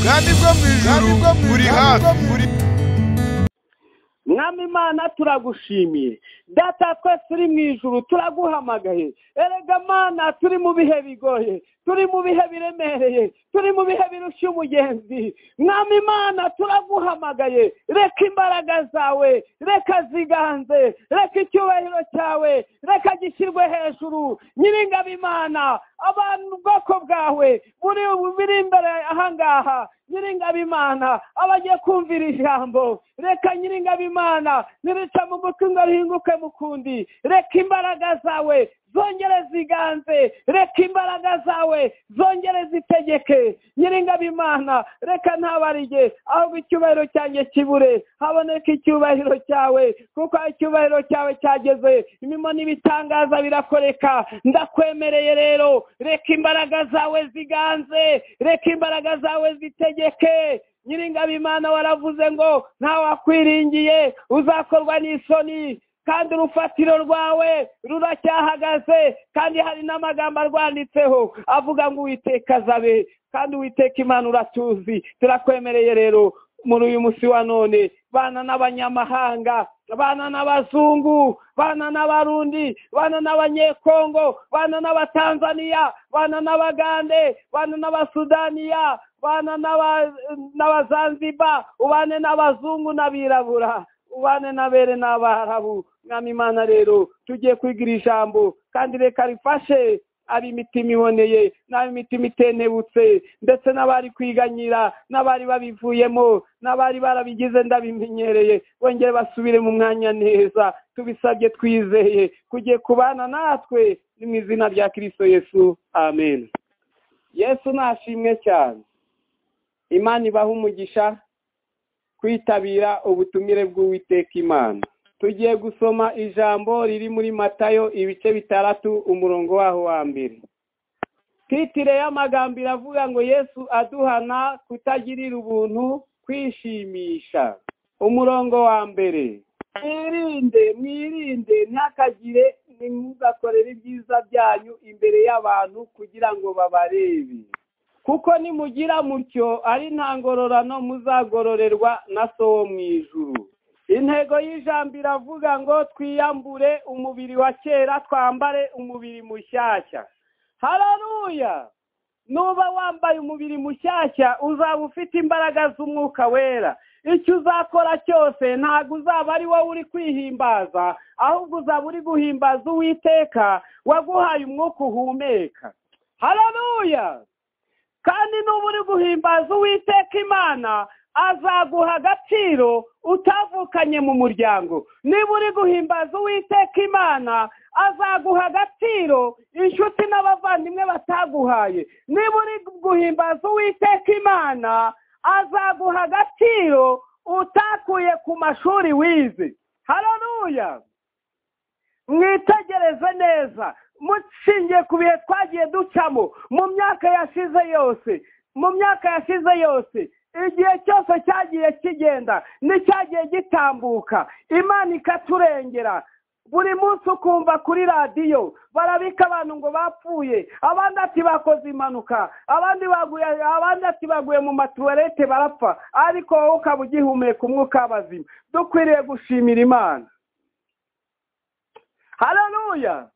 kandi bwo mu ijuru buri hafi. Mwami Imana turagushimiye, data twese turi mu ijuru turaguhamagaye. Erega Mana turi mu bihe bigoye, turi mu bihe biremereye, turi mu bihe birushya umugenzi. Mwami Imana turaguhamagaye, reka imbaraga zawe reka ziganze, reka icyubahiro cyawe reka gishyirwe hejuru. Nyiringabo Imana, abantu ubwoko bwawe buri imbere ahangaha, Nyiringabo Imana abagiye kumvira ijambo, reka Nyiringabo Imana nirica mu gutwi ngo rihinguke mu kundi. Reka imbaraga zawe zongere ziganze, reka imbaraga zawe zongere zitegeke. Nyiringabo Imana reka ntabarige, ahubwo icyubahiro cyanjye kibure, haboneka icyubahiro cyawe, kuko icyubahiro cyawe cyageze, imirimo n'ibitangaza birakoreka. Ndakwemereye rero, reka imbaraga zawe ziganze, reka imbaraga zawe zitegeke. Nyiringabo Imana waravuze ngo ntawakwiringiye uzakorwa n'isoni, kandi urufatiro rwawe ruracyahagaze, kandi hari n'amagambo arwanditseho avuga ngo Uwiteka azabe, kandi Uwiteka Imana uratuzi. Turakwemereye rero muri uyu munsi wa none, bana n'abanyamahanga, bana n'abazungu, bana n'abarundi, bana n'abanyekongo, bana n'abatanzania, bana n'abagande, bana n'abasudaniya, bana n'abazanzibar, ubane n'abazungu n'abirabura, ubane n'abere n'abarabu. Mwami Imana rero tugiye kwigira ijambo, kandi reka rifashe ari imitima iboneye n'imitima itenebutse, ndetse n'abari kwiganyira, n'abari babivuyemo, n'abari barabigize ndabimenyereye, bongere basubire mu mwanya neza. Tubisabye twizeye kugiye kubana natwe, ni mu izina rya Kristo Yesu, amen. Yesu nashimwe cyane. Imana ibaha umugisha kwitabira ubutumire bw'Uwiteka Imana. Tugiye gusoma ijambo riri muri Matayo ibice 6 umurongo waho wa mbere. Titire y'amagambo iravuga ngo Yesu aduhana kutagirira ubuntu kwishimisha. Umurongo wa mbere, mwirinde ntakagire nimugakorera ibyiza byanyu imbere y'abantu kugira ngo babarebe, kuko nimugira mutyo ari nta ngororano muzagororerwa na So wo mu ijuru. Intego y'ijambo iravuga ngo twiyambure umubiri wa kera, twambare umubiri mushyashya. Haleluya! Nuba wambaye umubiri mushyashya uzaba ufite imbaraga z'umwuka wera. Icyo uzakora cyose ntabwo uzaba ari wowe uri kwihimbaza, ahubwo uzaba uri guhimbaza Uwiteka waguhaye umwuka uhumeka. Haleluya! Kandi nuba uri guhimbaza Uwiteka Imana, azaguha agaciro utavukanye mu muryango. Niba uri guhimbaza Uwiteka Imana, azaguha agaciro inshuti n'abavandimwe bataguhaye. Niba uri guhimbaza Uwiteka Imana, azaguha agaciro utakuye ku mashuri wize. Haleluya! Mwitegereze neza, mushingiye ku bihe twagiye ducamo mu myaka yashize yose, igihe cyose cyagiye kigenda n'icyagiye gitambuka, Imana ikaturengera. Buri munsi ukumva kuri radiyo barabika abantu ngo bapfuye, abandi ati bakoze impanuka, abandi ati baguye mu matuwarete barapfa, ariko wowe ukaba ugihumeka umwuka w'abazima. Dukwiriye gushimira Imana. Haleluya!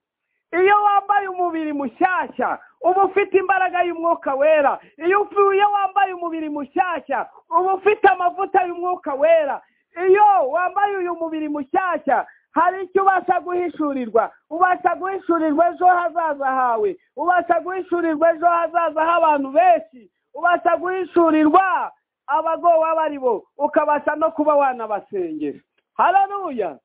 Iyo wambaye umubiri mushyashya uba ufite imbaraga y'umwuka wera. Iyo wambaye umubiri mushyashya uba ufite amavuta y'umwuka wera. Iyo wambaye uyu mubiri mushyashya hari icyo ubasha guhishurirwa. Ubasha guhishurirwa ejo hazaza hawe, ubasha guhishurirwa ejo hazaza h'abantu benshi, ubasha guhishurirwa abagowe abaribo, ukabasha no kuba wanabasengera. Haleluya!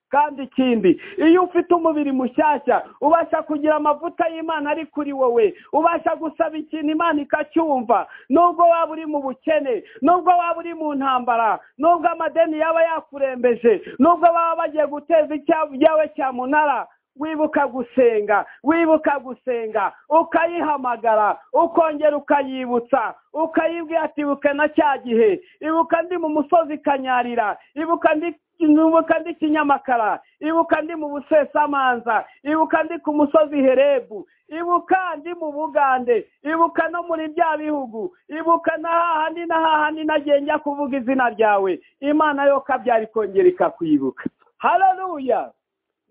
Kandi ikindi, iyo ufite umubiri mushyashya ubasha kugira amavuta y'Imana ari kuri wowe, ubasha gusaba ikintu Imana ikacyumva. Nubwo waba uri mu bukene, nubwo waba uri mu ntambara, nubwo amadeni yaba yakurembeje, nubwo baba bagiye guteza icyawe cyamunara, wibuka gusenga, ukayihamagara, ukongera ukayibutsa, ukayibwira ati ibuka na cya gihe, ibuka ndi mu musozi kanyarira, ibuka ndi ibuka ndi Kinyamakara, ibuka ndi mu Busesamanza, ibuka ndi ku musozi Herebu, ibuka ndi mu Bugande, ibuka no muri bya bihugu, ibuka na hahandi nagiye njya kuvuga izina ryawe. Imana yo kabyara ikongera ikakwibuka. Haleluya.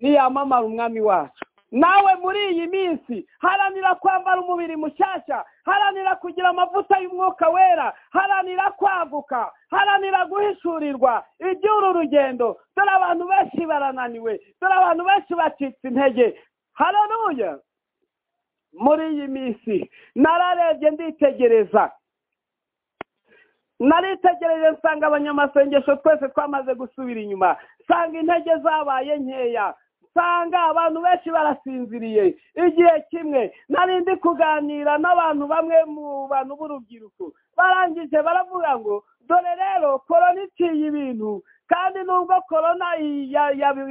Niyamamare umwami wacu. Nawe muri iyi minsi haranira kwambara umubiri mushyashya, haranira kugira amavuta y'umwuka wera, haranira kwaguka, haranira guhishurirwa iby'uru rugendo. Dore abantu benshi barananiwe, dore abantu benshi bacitse intege. Haleluya. Muri iyi minsi nararebye nditegereza, nsanga abanyamasengesho twese twamaze gusubira inyuma, nsanga intege zabaye nkeya, nsanga abantu benshi barasinziriye. Igihe kimwe narindi kuganira n'abantu bamwe mu bantu b'urubyiruko, barangije baravuga ngo dore rero korona iciye ibintu, kandi nubwo korona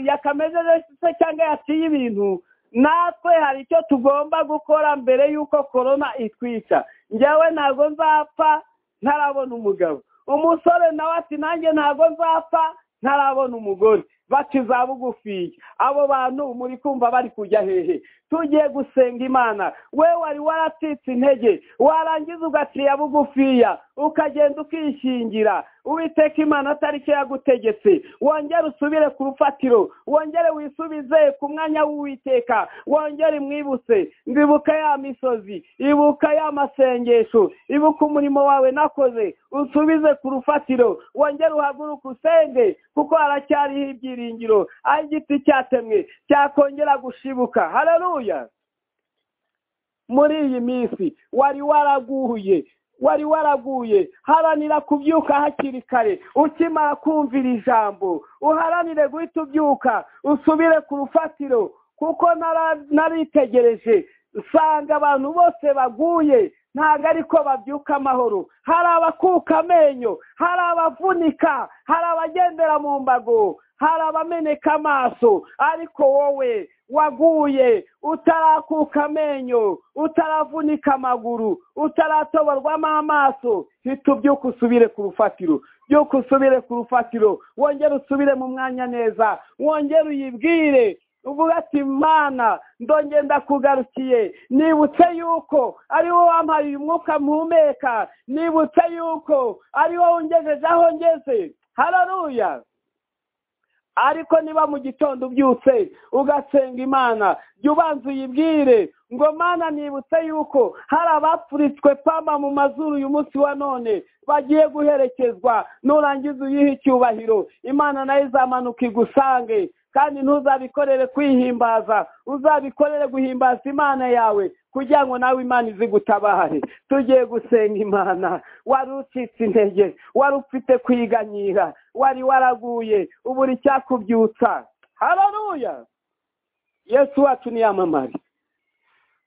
yakamejeje se cyangwa yaciye ibintu, natwe hari icyo tugomba gukora mbere y'uko korona itwica. Njyewe ntabwo nzapfa ntarabona umugabo. Umusore nawe ati nanjye ntabwo nzapfa ntarabona umugore. Bakiza bugufiya. Abo bantu muri kumva bari kujya hehe? Tugiye gusenga Imana. We wari waratitse intege, warangiza ugaciya bugufiya, ukagenda ukishingira. Uwiteka Imana atari cyo yagutegetse. Wongere usubire ku rufatiro, wongere wisubize ku mwanya w'Uwiteka, wongere mwibutse. Ndibuka ya misozi, ibuka ya masengesho, ibuka umurimo wawe nakoze, usubize ku rufatiro, wongere uhaguruke usenge, kuko haracyariho ibyiringiro. Aho igiti cyatemwe cyakongera gushibuka. Haleluya. Muri iyi minsi wari waraguye, haranira kubyuka hakiri kare. Ukimara kumvira ijambo, uharanire guhita ubyuka, usubire ku rufatiro, kuko naritegereje nsanga abantu bose baguye, ntago ariko babyuka amahoro. Hari abakuka amenyo, hari abavunika, hari abagendera mu mbago, hari abameneka amaso. Ariko wowe waguye utarakuka amenyo, utaravunika amaguru, utaratoborwamo amaso, hita ubyuka usubire ku rufatiro. Byuka usubire ku rufatiro, wongere usubire mu mwanya neza, wongere uyibwire, uvuga ati Mana ndongera ndakugarukiye. Nibutse yuko ari wowe wampaye uyu mwuka mpumeka, nibutse yuko ari wowe ungejeje aho ngeze. Haleluya. Ariko niba mu gitondo ubyutse ugasenga Imana, jya ubanza uyibwire ngo Mana nibutse yuko hari abapfuritswe pamba mu mazuru uyu munsi wa none, bagiye guherekezwa. Nurangiza uyihe icyubahiro, Imana nayo izamanuka igusange. Kandi ntuzabikorere kwihimbaza, uzabikorere guhimbaza Imana yawe, kugira ngo nawe Imana izigutabare. Tugiye gusenga Imana. Wari ucitse intege, wari ufite kwiganyira, wari waraguye, ubura icyakubyutsa. Haleluya. Yesu wacu niyamamare.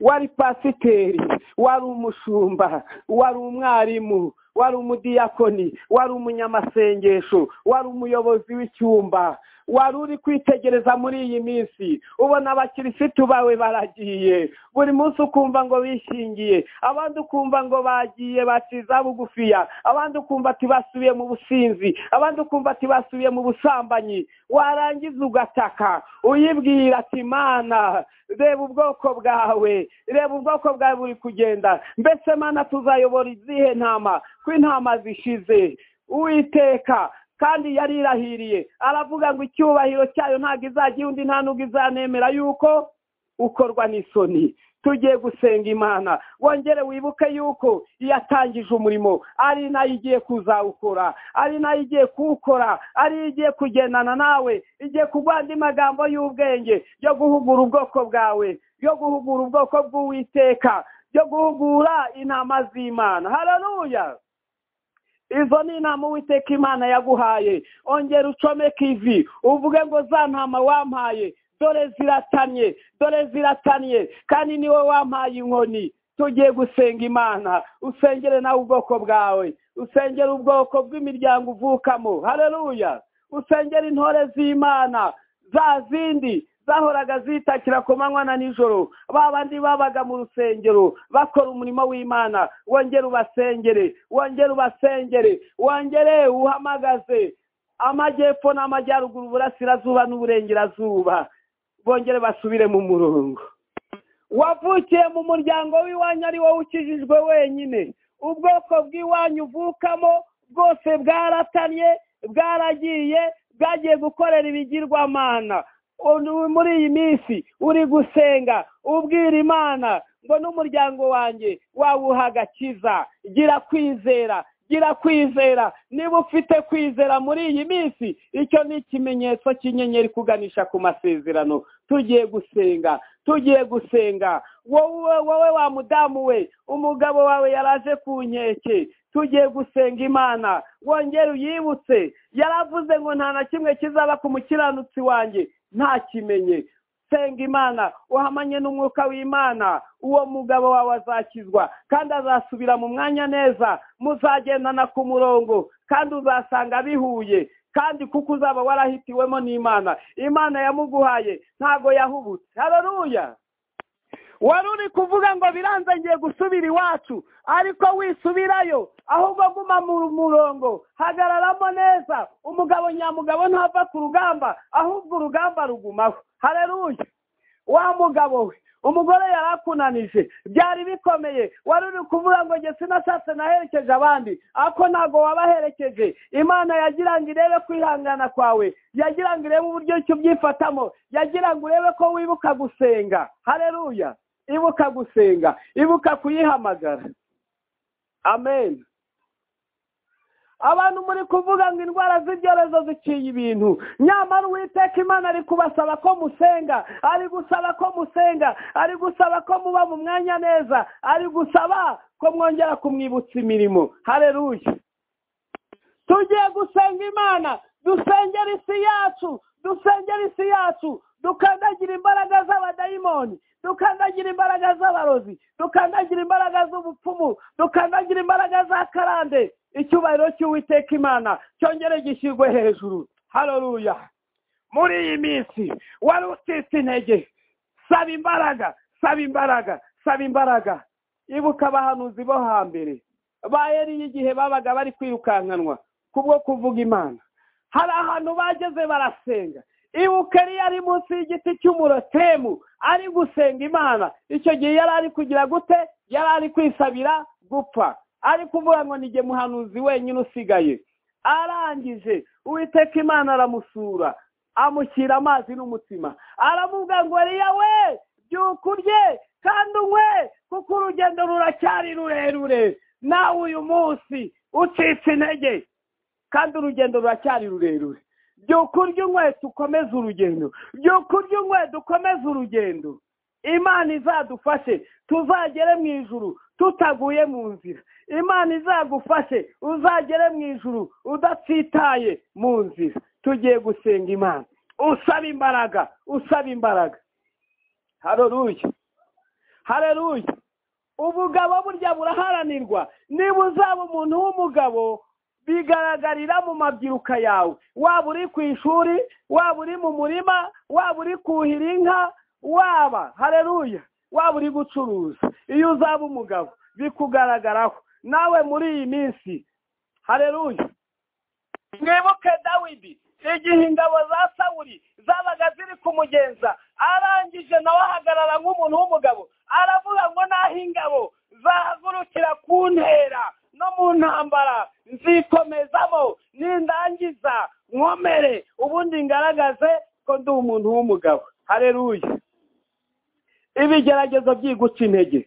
Wari pasiteri, wari umushumba, wari umwarimu, wari umudiyakoni, wari umunyamasengesho, wari umuyobozi w'icyumba, wari uri kwitegereza muri iyi minsi, ubona abakirisitu bawe baragiye. Buri munsi ukumva ngo bishingiye, abandi ukumva ngo bagiye baciza bugufiya, abandi ukumva ati basubiye mu businzi, abandi ukumva ati basubiye mu busambanyi. Warangiza ugataka, uyibwira ati Mana reba ubwoko bwawe, reba ubwoko bwawe buri kugenda. Mbese Mana tuzayobora izihe ntama, ko intama zishize? Uwiteka kandi yarirahiriye, aravuga ngo icyubahiro cyayo ntabwo izagira undi, nta nubwo izanemera yuko ukorwa n'isoni. Tugiye gusenga Imana. Wongere wibuke yuko yatangije umurimo, ari nayo igiye kuzawukora, ari nayo igiye kuwukora, ari igiye kugendana nawe, igiye kuguha andi magambo y'ubwenge yo guhugura ubwoko bwawe, yo guhugura ubwoko bw'Uwiteka, yo guhugura intama z'Imana. Haleluya. Izo ni intama Uwiteka Imana yaguhaye. Ongera ucomeke ivi, uvuge ngo za ntama wampaye dore ziratanye, kandi niwe wampaye inkoni. Tugiye gusenga Imana. Usengere nawe ubwoko bwawe, usengere ubwoko bw'imiryango uvukamo. Haleluya. Usengere intore z'Imana, za zindi zahoraga zitakira ku manywa na nijoro, babandi babaga mu rusengero bakora umurimo w'Imana. Wongere ubasengere, wongere uhamagaze amajyepfo n'amajyaruguru, uburasirazuba n'uburengerazuba bongere basubire mu murongo. Wavukiye mu muryango w'iwanyu ari wowe ukijijwe wenyine, ubwoko bw'iwanyu uvukamo bwose bwaratanye, bwaragiye, bwagiye gukorera ibigirwamana. Muri iyi minsi uri gusenga ubwira Imana ngo n'umuryango wanjye wawuha agakiza. Gira kwizera, gira kwizera. Niba ufite kwizera muri iyi minsi, icyo ni ikimenyetso cy'inyenyeri kuganisha ku masezerano. Tugiye gusenga, tugiye gusenga. Wowe wa mudamu we, umugabo wawe yaraje ku nkeke, tugiye gusenga Imana. Wongere uyibutse, yaravuze ngo nta na kimwe kizaba ku mukiranutsi wanjye nta kimenye. Senga Imana, uhamanye n'umwuka w'Imana, uwo mugabo wawe azakizwa kandi azasubira mu mwanya neza. Muzagendana ku murongo kandi uzasanga bihuye, kandi kuko uzaba warahitiwemo n'Imana. Imana yamuguhaye ntago yahubutse. Haleluya. Wari uri kuvuga ngo biranze ngiye gusubira iwacu, ariko wisubirayo, ahubwo guma mu murongo, hagararamo neza. Umugabo nyamugabo ntava ku rugamba, ahubwo urugamba rugumaho. Haleluya. Wa mugabo we, umugore yarakunanije, byari bikomeye, wari uri kuvuga ngo nge sinashatse naherekeje abandi, ako ntago wabaherekeje. Imana yagira ngo irebe kwihangana kwawe, yagira ngo irebe uburyo cyo byifatamo, yagira ngo urebe ko wibuka gusenga. Haleluya. Ibuka gusenga, ibuka kuyihamagara. Amen. Abantu muri kuvuga ngo indwara z'ibyorezo ziciye ibintu, nyamara Uwiteka Imana ari kubasaba ko musenga, ari gusaba ko musenga, ari gusaba ko muba mu mwanya neza, ari gusaba ko mwongera kumwibutsa imirimo. Haleluya. Tugiye gusenga Imana, dusengera isi yacu, dusengera isi yacu, dukandagira imbaraga z'abadayimoni, dukandagira imbaraga z'abarozi, dukandagira imbaraga z'ubupfumu, dukandagira imbaraga za karande. Icyubahiro cy'Uwiteka Imana cyongere gishyirwe hejuru. Haleluya. Muri iyi minsi wari utitse intege, saba imbaraga, saba imbaraga, saba imbaraga. Ibuka abahanuzi bo hambere ba Eliya igihe babaga bari kwirukankanwa kubwo kuvuga Imana, hari ahantu bageze barasenga. Ibuka Eliya ari munsi y'igiti cy'umurotemu ari gusenga Imana. Icyo gihe yari ari kugira gute? Yari ari kwisabira gupfa, ari kuvuga ngo nige muhanuzi wenyine usigaye. Arangije Uwiteka Imana aramusura, amushyira amazi n'umutima, aravuga ngo Eliya we, byuka urye kandi unywe, kuko urugendo ruracyari rurerure. Nawe uyu munsi ucitse intege kandi urugendo ruracyari rurerure. Byuka urye unywe dukomeze urugendo, byuka urye unywe dukomeze urugendo. Imana izadufashe tuzagere mu ijuru tutaguye mu nzira. Imana izagufashe uzagere mu ijuru udatsitaye mu nzira. Tugiye gusenga Imana, usaba imbaraga, usaba imbaraga. Haleluya. Haleluya. Ubugabo burya buraharanirwa. Niba uzaba umuntu w'umugabo, bigaragarira mu mabyiruka yawe, waba uri ku ishuri, waba uri mu murima, waba uri kuhira inka, waba, haleluya, waba uri gucuruza. Iyo uzaba umugabo bikugaragaraho. Nawe muri iyi minsi, haleluya, mwibuke Dawidi igihe ingabo za Sawuli zabaga ziri kumugenza, arangije nawe ahagarara nk'umuntu w'umugabo, aravuga ngo naho ingabo zahagurukira kuntera no mu ntambara nzikomezamo, nindangiza nkomere, ubundi ngaragaze ko ndi umuntu w'umugabo. Haleluya. Ibigeragezo byiguca intege.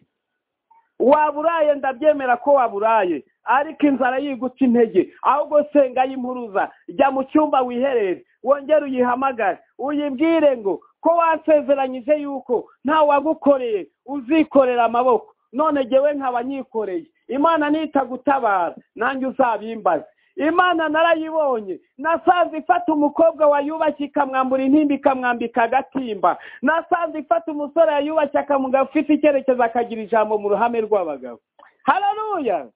Waburaye, ndabyemera ko waburaye, ariko inzara yiguca intege. Ahubwo senga y'impuruza, jya mu cyumba wiherere, wongere uyihamagare, uyibwire ngo ko wansezeranyije yuko nta wagukoreye uzikorera amaboko, none jyewe nkaba nyikoreye. Imana nitagutabara nanjye uzabimbaze. Imana narayibonye, nasanze ifata umukobwa wayubashye ikamwambura intimba ikamwambika agatimba. Nasanze ifata umusore yayubashye akamuga ufite icyerekezo akagira ijambo mu ruhame rw'abagabo. Haleluya.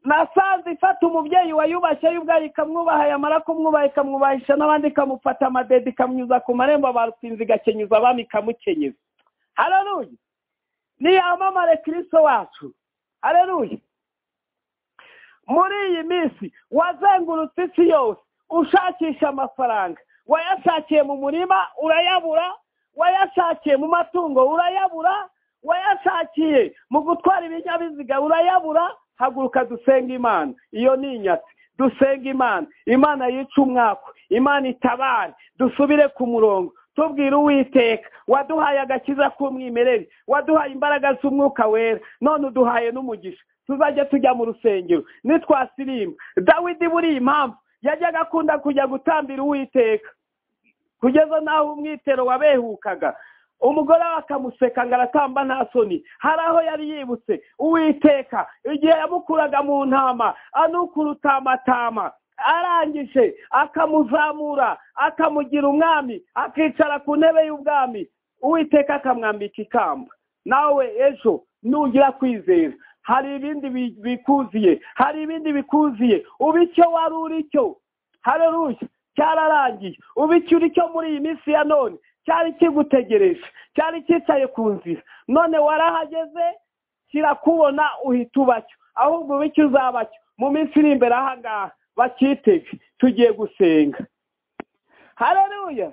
Nasanze ifata umubyeyi wayubashye y'ubwayo ikamwubaha, yamara kumwubaha ikamwubahisha n'abandi, ikamufata amadede ikamnyuza ku marembo abarutsinzi, igakenyuza abami ikamukenyeza. Haleluya. Niyamamare Kristo wacu. Haleluya. Muri iyi minsi wazengurutse isi yose, ushakisha amafaranga, wayashakiye mu murima urayabura, wayashakiye mu matungo urayabura, wayashakiye mu gutwara ibinyabiziga urayabura, haguruka dusenga Imana. Iyo ni inyatsi. Dusenga Imana. Imana yica umwaka, Imana itabare, dusubire ku murongo, tubwire Uwiteka waduhaye agakiza k'umwimerere, waduhaye imbaraga z'umwuka wera, none uduhaye n'umugisha. Tuzajya tujya mu rusengero nitwasirimba. Dawidi buri impamvu yajyaga akunda kujya gutambira Uwiteka kugeza naho umwitero wabehukaga, umugore akamuseka ngo aratamba nta soni. Hari aho yari yibutse Uwiteka igihe yamukuraga mu ntama anukura utamatama, arangije akamuzamura akamugira umwami, akicara ku ntebe y'ubwami, Uwiteka akamwambika ikamba. Nawe ejo nugira kwizera, hari ibindi bikuziye, hari ibindi bikuziye. Ubicyo wari uri cyo, haleluya, cyararangiye. Ubicyo uri cyo muri iyi minsi ya none, cyari kigutegereje, cyari cyicaye ku nzira, none warahageze, kirakubona uhita ubacyo. Ahubwo ubicyo uzabacyo mu minsi iri imbere aha ngaha, bakitege. Tugiye gusenga. Haleluya.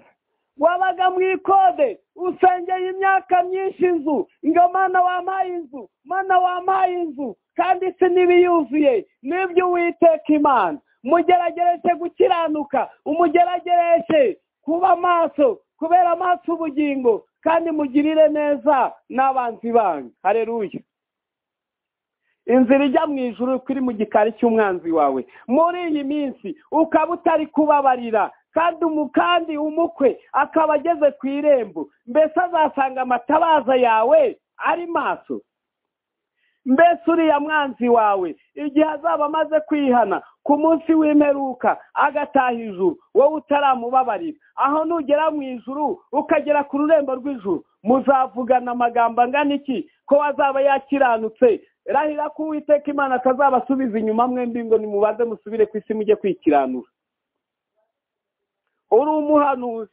Wabaga mu ikode, usengeye imyaka myinshi inzu, ngo Mana wampaye inzu, Mana wampaye inzu, kandi se n'ibiyuzuye n'ibyo Uwiteka Imana. Mugeragereshe gukiranuka, umugeragereshe kuba maso, kubera amaso ubugingo, kandi mugirire neza n'abanzi banyu. Haleluya. Inzira ijya mu ijuru kuri mu gikari cy'umwanzi wawe muri iyi minsi, ukaba utari kubabarira, kandi umukwe akaba ageze ku irembo, mbese azasanga amatabaza yawe ari maso? Mbese uriya mwanzi wawe igihe azaba amaze kwihana ku munsi w'imperuka agataha ijuru, wowe utaramubabarira, aho nugera mu ijuru ukagera ku rurembo rw'ijuru, muzavugana amagambo angana iki ko wazaba yakiranutse? Rahira ko Uwiteka Imana atazabasubiza inyuma mwembi ngo nimubaze musubire ku isi mujye kwikiranura. Uri umuhanuzi,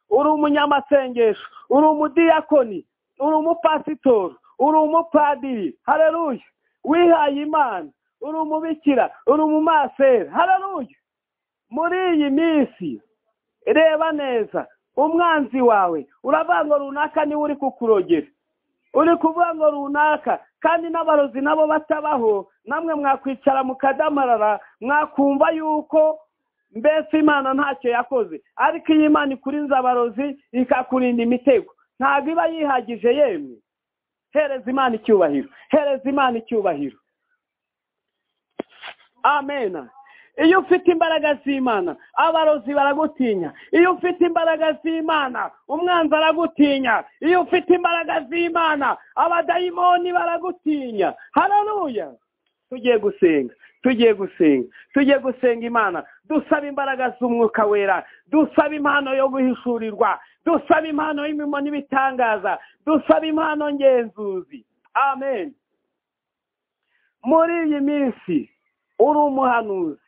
uri umunyamasengesho, uri umudiyakoni, uri umupasitori, uri umupadiri, haleluya, wihaye Imana, uri umubikira, uri umumasera, haleluya. Muri iyi minsi reba neza, umwanzi wawe uravuga ngo runaka niwe uri kukurogera, uri kuvuga ngo runaka, kandi n'abarozi nabo batabaho. Namwe mwakwicara mukadamarara, mwakumva yuko mbese Imana ntacyo yakoze, ariko iyi Imana ikurinze abarozi ikakurinda imitego, ntabwo iba yihagije. Yemwe hereza Imana icyubahiro, hereza Imana icyubahiro. Amen. Iyo ufite imbaraga z'Imana, abarozi baragutinya. Iyo ufite imbaraga z'Imana, umwanzi aragutinya. Iyo ufite imbaraga z'Imana, abadayimoni baragutinya. Haleluya. Tugiye gusenga, tugiye gusenga, tugiye gusenga Imana, dusaba imbaraga z'umwuka wera, dusaba impano yo guhishurirwa, dusaba impano y'imimo n'ibitangaza, dusaba impano ngenzuzi. Amen. Muri iyi minsi uri umuhanuzi,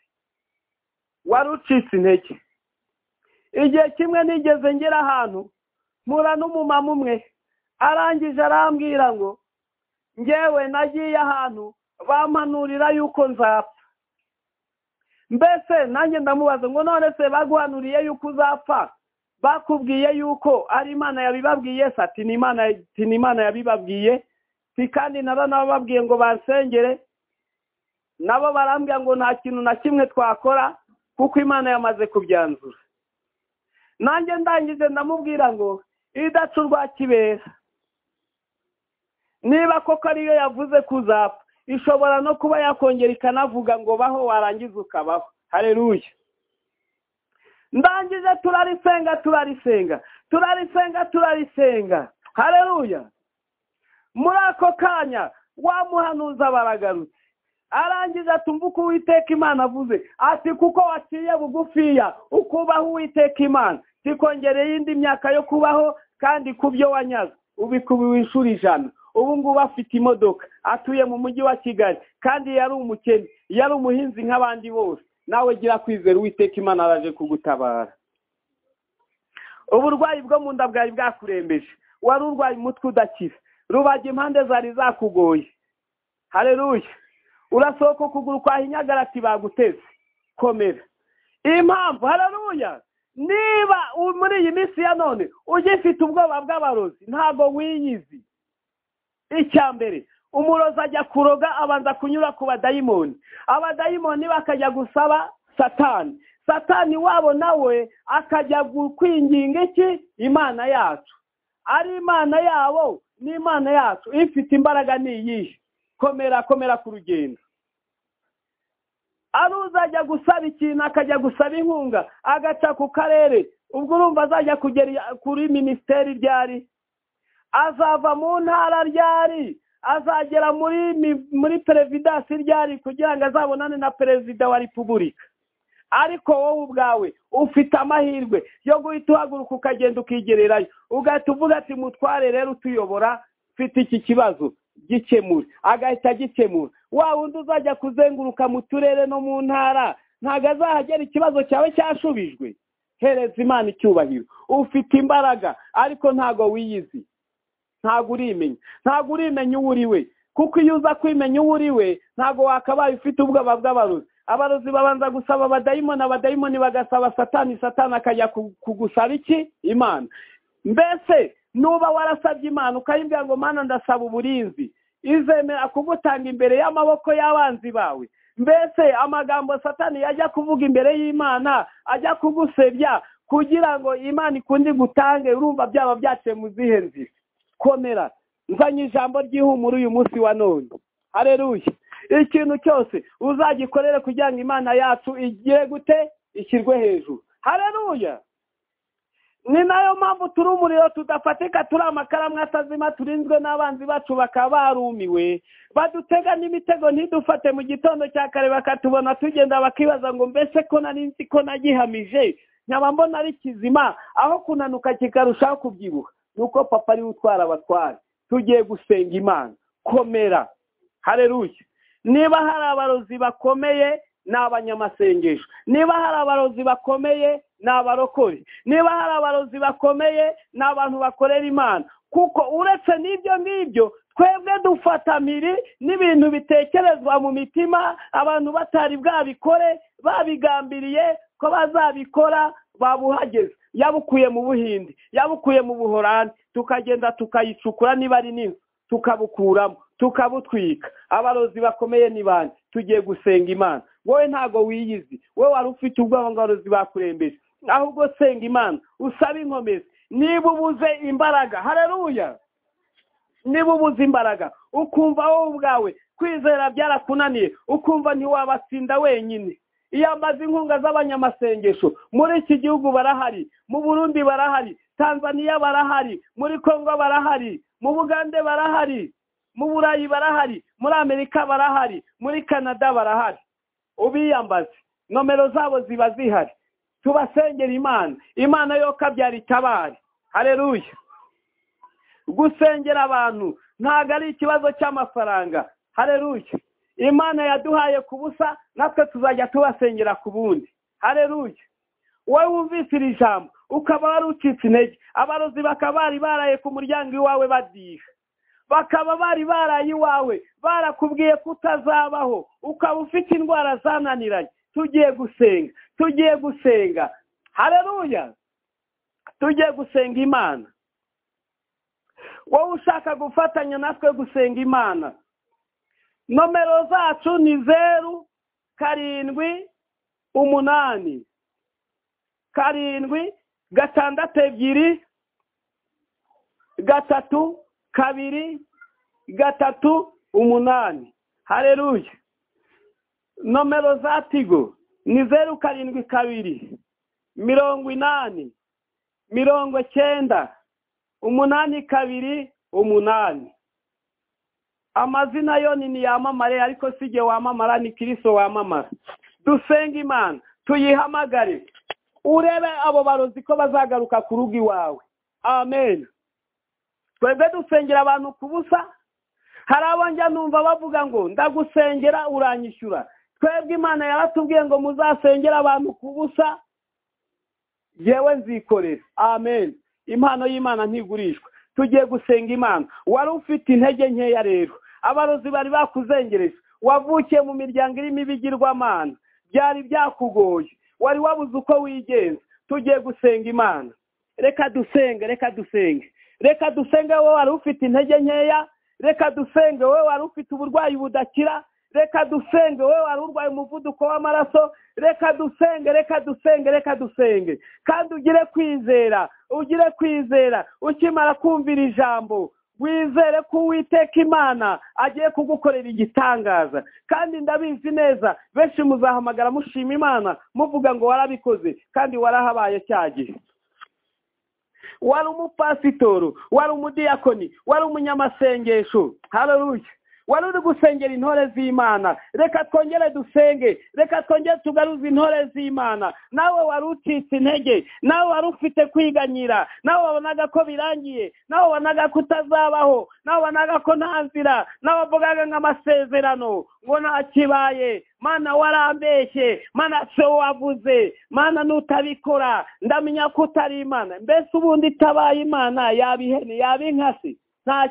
wari ucitse intege. Igihe kimwe nigeze ngera ahantu mpura n'umumama umwe, arangije arambwira ngo ngewe nagiye ahantu bampanurira yuko nzapfa. Mbese nanjye ndamubaza ngo none se baguhanuriye yuko uzapfa, bakubwiye yuko ari Imana yabibabwiye? Ati ni Imana yabibabwiye. Kandi nabababwiye ngo bansengere, nabo barambwira ngo nta kintu na kimwe twakora kuko Imana yamaze kubyanzura. Nanjye ndangije ndamubwira ngo idacu rwa kibera, niba koko ariyo yavuze kuzapfa, ishobora no kuba yakongera ikanavuga ngo baho, warangiza ukabaho. Haleluya. Ndangije turarisenga. Haleluya. Muri ako kanya wamuhanuza baragarutse, arangije atumvuka Uwiteka Imana avuze ati kuko waciye bugufiya ukubaho Uwiteka Imana tikongereye indi myaka yo kubaho, kandi kubyo wanyaze ubikubiwe inshuro 100. Ubu ngubu afite imodoka, atuye mu mujyi wa Kigali, kandi yari umukene, yari umuhinzi nk'abandi bose. Nawe gira kwizera Uwiteka Imana araje kugutabara. Uburwayi bwo mu nda bwari bwakurembeje, wari urwaye umutwe udakira, rubaga impande zari zakugoye. Haleluya. Urasohoka ukuguru kwa hinyagara ati baguteze, komera. impamvu haleluya niba muri iyi minsi ya none ugifite ubwoba bw'abarozi ntago wiyizi. Icyambere umurozi ajya kuroga abanza kunyura ku badayimoni, abadayimoni bakajya gusaba satani wabo nawe akajya kwinginga iki imana yacu, ari imana yabo n'imana yacu ifite imbaraga niyihe. Komera ku rugendo. Aruzajya gusaba ikintu akajya gusaba inkunga agaca ku karere, ubwo urumva azajya kugera kuri ministeri ryari, azava mu ntara ryari, azagera muri perezidansi ryari kugira ngo azabonane na perezida wa repubulika. Ariko wowe ubwawe ufite amahirwe yo guhita uhaguruka ukagenda ukigererayo, ugahita uvuga ati mutware rero utuyobora, mfite iki kibazo gikemura, agahita gikemura. Wa wundi uzajya kuzenguruka mu turere no mu ntara ntago azahagera ikibazo cyawe cyashubijwe. Hereza Imana icyubahiro. Ufite imbaraga ariko ntago wiyizi, ntago urimenya uwo uriwe, kuko iyo uza kwimenya uwo uriwe ntago wakabaye ufite ubwoba bw'abarozi. Abarozi babanza gusaba abadayimoni bagasaba satani akajya kugusaba iki imana. Mbese nuba warasabye imana ukayibwira ngo mana ndasaba uburinzi, izemera kugutanga imbere y'amaboko y'abanzi bawe. Mbese amagambo satani yajya kuvuga imbere y'Imana ajya kugusebya kugira ngo Imana ikundi gutange, urumva byaba byaciye mu zihe nzira. Komera, nzanye ijambo ry'ihumure uyu munsi wa none. Haleluya. Ikintu cyose uzagikorere kugira ngo Imana yacu igire gute, ishyirwe hejuru. Haleluya. Ni nayo mpamvu turi umuriro tudafatika, turi amakaramu atazima, turinzwe n'abanzi bacu bakaba barumiwe, badutega n'imitego ntidufate mu gitondo cya kare bakatubona tugenda bakibaza ngo mbese ko nari nzi ko nagihamije nyaba mbona ari kizima, aho kunanuka kikarushaho kubyibuha. Nuko papa ari utwara abatware. Tugiye gusenga Imana. Komera. Haleluya. Niba hari abarozi bakomeye ni abanyamasengesho, niba hari abarozi bakomeye ni abarokore, niba hari abarozi bakomeye ni abantu bakorera Imana. Kuko uretse n'ibyo ngibyo twebwe dufata miri n'ibintu bitekerezwa mu mitima abantu batari bwabikore, babigambiriye ko bazabikora, babuhageze. Yabukuye mu Buhindi, yabukuye mu Buholandi, tukagenda tukayicukura niba ari n'inzu tukabukuramo tukabutwika. Abarozi bakomeye ni bande? Tugiye gusenga Imana. Wowe ntago wiyizi, wowe wari ufite ubwoba ngo abarozi bakurembeje, ahubwo senga Imana, usaba inkomezi. Niba ubuze imbaraga, haleluya, niba ubuze imbaraga ukumva wowe ubwawe kwizera byarakunaniye, ukumva ntiwabatsinda wenyine, iyambaza inkunga z'abanyamasengesho. Muri iki gihugu barahari, mu Burundi barahari, Tanzania barahari, muri Kongo barahari, mu Bugande barahari, mu Burayi barahari, muri Amerika barahari, muri Canada barahari. Ubiyambaze, nomero zabo ziba zihari. Tubasengera Imana yo kabyara itabari. Haleluya. Gusengera abantu ntago ari ikibazo cy'amafaranga. Haleluya. Imana yaduhaye kubusa, natwe tuzajya tubasengera ku bundi. Haleluya. Wowe wumvise iri jambo ukaba wari ucitse intege, abarozi bakaba bari baraye ku muryango iwawe badiha, bakaba bari baraye iwawe barakubwiye kutazabaho, ukaba ufite indwara zananiranye. Tugiye gusenga. Haleluya. Tugiye gusenga Imana. Wowe ushaka gufatanya natwe gusenga Imana, nomero zacu ni 078 7 6 2 3 2 8. Haleluya. Nomero za Tigo ni 072 80 90 828. Amazina yo ni NIYAMAMARE, ariko sije wamamara, ni Kristo wamamara. Dusenga Imana, tuyihamagare, urebe abo barozi ko bazagaruka ku rugi wawe. Amen. Twebwe dusengera abantu kubusa. Hari abonjya numva bavuga ngo ndagusengera uranyishyura. Twebwe Imana yaratubwiye ngo muzasengera abantu kubusa, yewe nzikorera. Amen. Impano y'Imana ntigurishwa. Tugiye gusenga Imana. Wari ufite intege nkeya rero, abarozi bari bakuzengereje, wavukiye mu miryango irimo ibigirwamana, byari byakugoye, wari wabuze uko wigenza. Tugiye gusenga Imana. Reka dusenge wowe wari ufite intege nkeya, reka dusenge wowe wari ufite uburwayi budakira, reka dusenge wowe wari urwaye umuvuduko w'amaraso, reka dusenge kandi ugire kwizera ukimara kumvira ijambo, wizere ko Uwiteka Imana agiye kugukorera igitangaza. Kandi ndabizi neza benshi muzahamagara mushima Imana muvuga ngo warabikoze kandi warahabaye cyagihe. Wari umupasitoro, wari umudiyakoni, wari umunyamasengesho. Haleluya. Wari uri gusengera intore z'Imana. Reka twongere dusenge, reka twongere tugaruze intore z'Imana. Nawe wari ucitse intege, nawe wari ufite kwiganyira, nawe wabonaga ko birangiye, nawe wabonaga ko utazabaho, nawe wabonaga ko nta nzira, nawe wavugaga nk'amasezerano ngo nta kibaye. Mana warambeshye, Mana se wavuze, Mana nutabikora ndamenya ko utari Imana. Mbese ubundi itabaye Imana yabihene yabinkasi, nta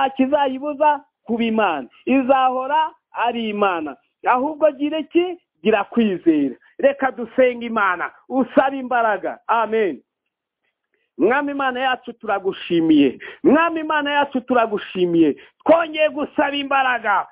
kizayibuza kuba Imana. Izahora ari Imana. Ahubwo gira kwizera. Reka dusenga Imana, usaba imbaraga. Amen. Mwami Imana yacu turagushimiye, Mwami Imana yacu turagushimiye. Twongeye gusaba imbaraga,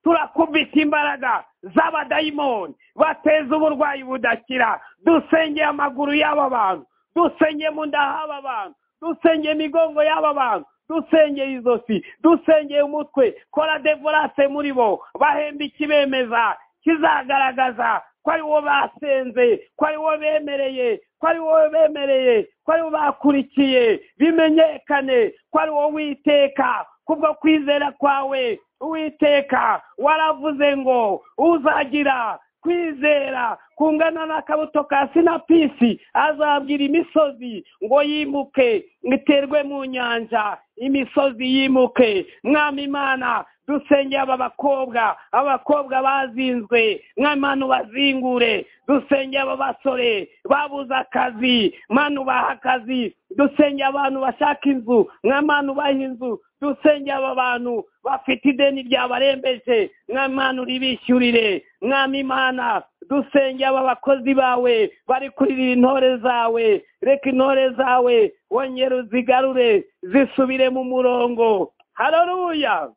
turakubita imbaraga z'abadayimoni bateza uburwayi budakira. Dusengeye amaguru y'aba bantu, dusengeye mu nda h'aba bantu, dusengeye imigongo y'aba bantu, dusengeye izosi, dusengeye umutwe. Kora devorase muri bo, bahembe ikibemeza kizagaragaza ko ari wo basenze, ko ari wo bemereye, ko ari wo bakurikiye. Bimenyekane ko ari wo Uwiteka. Kubwo kwizera kwawe Uwiteka waravuze ngo uzagira kwizera kungana n'akabuto ka sinapisi, azabwira imisozi ngo yimuke iterwe mu nyanja, imisozi yimuke. Mwami Imana, dusengeye aba bakobwa bazinzwe, Mwami Imana ubazingure. Dusengeye aba basore babuze akazi, Mana ubaha akazi. Dusengeye abantu bashaka inzu, Mwami Imana ubaha inzu. Dusengeye aba bantu bafite ideni ryabarembeje, Mwami Imana uribishyurire. Mwami Imana, dusengeye aba bakozi bawe bari kurira intore zawe, reka intore zawe wongere uzigarure zisubire mu murongo. Haleluya.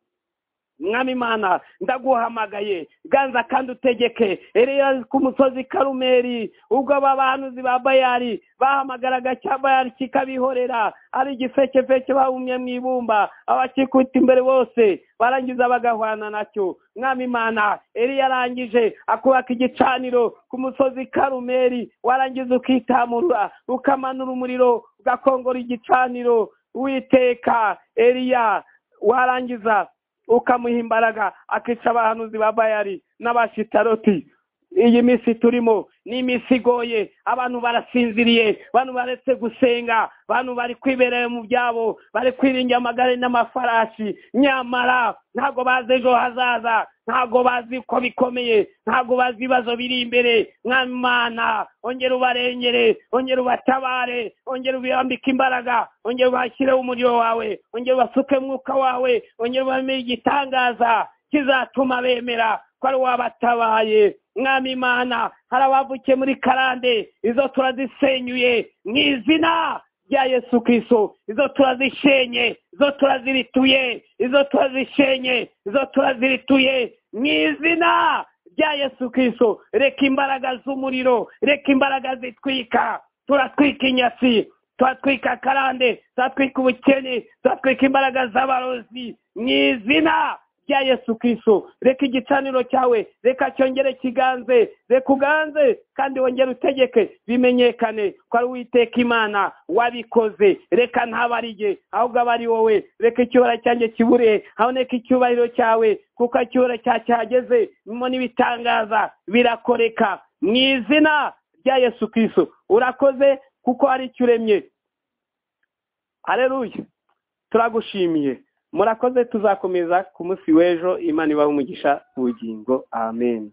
Mwami Imana, ndaguhamagaye, ganza kandi utegeke. Eliya ku musozi Karumeli, ubwo abahanuzi ba Bayali bahamagaraga cya Bayali kikabihorera, ari igifekefeke bahumye mu ibumba, abakikuta imbere bose barangiza bagahwana nacyo. Mwami Imana, Eliya arangije akubaka igicaniro ku musozi Karumeli, warangiza ukitamurura, ukamanura umuriro, ugakongora igicaniro. Uwiteka, Eliya warangiza ukamuha imbaraga akica abahanuzi ba Bayali n'abashitaroti. Iyi minsi turimo ni iminsi igoye, abantu barasinziriye, abantu baretse gusenga, abantu bari kwibereye mu byabo, bari kwiringira amagare n'amafarashi. Nyamara ntago bazi ejo hazaza, ntago bazi uko bikomeye, ntago bazi ibibazo biri imbere. Mwami Imana, ongera ubarengere, ongera ubatabare, ongera ubambike imbaraga, ongera ubashyireho umuriro wawe, ongera ubasuke mwuka wawe, ongera ubamire igitangaza kizatuma bemera ko ari wabatabaye. Mwami Imana, hari abavukiye muri karande, izo turazisenyuye mu izina rya Yesu Kristo. Izo turazishenye, izo turazirituye, izo turazirituye mu izina rya Yesu Kristo. Reka imbaraga z'umuriro, reka imbaraga zitwika. Turatwika inyasi, turatwika karande, turatwika ubukene, turatwika imbaraga z'abarozi mu izina rya Yesu Kristo. Reka igicaniro cyawe, reka cyongere kiganze, reka uganze kandi wongere utegeke. Bimenyekane ko ari Uwiteka Imana wabikoze. Reka ntabarige, ahubwo abari wowe. Reka icyubahiro cyanjye kibure, haboneka icyubahiro cyawe, kuko icyubahiro cyageze. Mimo n'ibitangaza birakoreka mu izina rya Yesu Kristo. Urakoze kuko ari icyo uremye. Haleluya. Turagushimiye. Murakoze, tuzakomeza ku munsi w'ejo. Imana ibahe umugisha ubugingo. Amen.